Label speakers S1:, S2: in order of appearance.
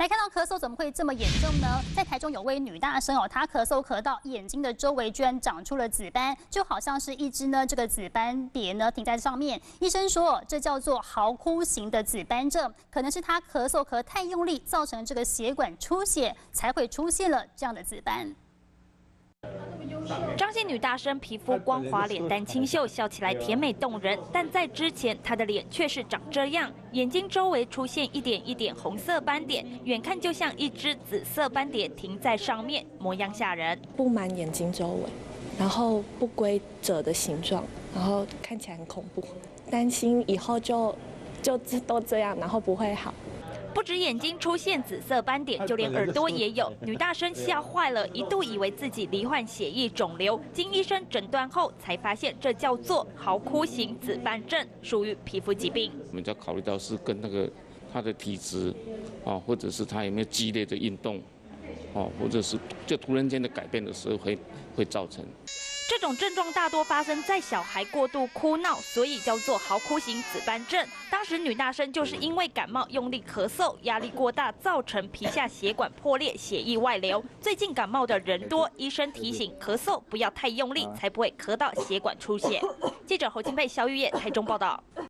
S1: 来看到咳嗽怎么会这么严重呢？在台中有位女大生她咳嗽咳到眼睛的周围居然长出了紫斑，就好像是一只这个紫斑蝶停在上面。医生说这叫做嚎哭型的紫斑症，可能是她咳嗽咳太用力，造成这个血管出血，才会出现了这样的紫斑。
S2: 张姓女大生皮肤光滑，脸蛋清秀，笑起来甜美动人。但在之前，她的脸却是长这样，眼睛周围出现一点一点红色斑点，远看就像一只紫色斑蝶停在上面，模样吓人。
S3: 布满眼睛周围，然后不规则的形状，然后看起来很恐怖，担心以后就都这样，然后不会好。
S2: 不止眼睛出现紫色斑点，就连耳朵也有。女大生吓坏了，一度以为自己罹患血液肿瘤，经医生诊断后才发现这叫做嚎哭型紫斑症，属于皮肤疾病。
S4: 我们就要考虑到是跟那个他的体质或者是他有没有激烈的运动或者是就突然间的改变的时候会造成。
S2: 这种症状大多发生在小孩过度哭闹，所以叫做嚎哭型紫斑症。当时女大生就是因为感冒用力咳嗽，压力过大，造成皮下血管破裂，血液外流。最近感冒的人多，医生提醒咳嗽不要太用力，才不会咳到血管出血。记者侯金佩、肖玉叶台中报道。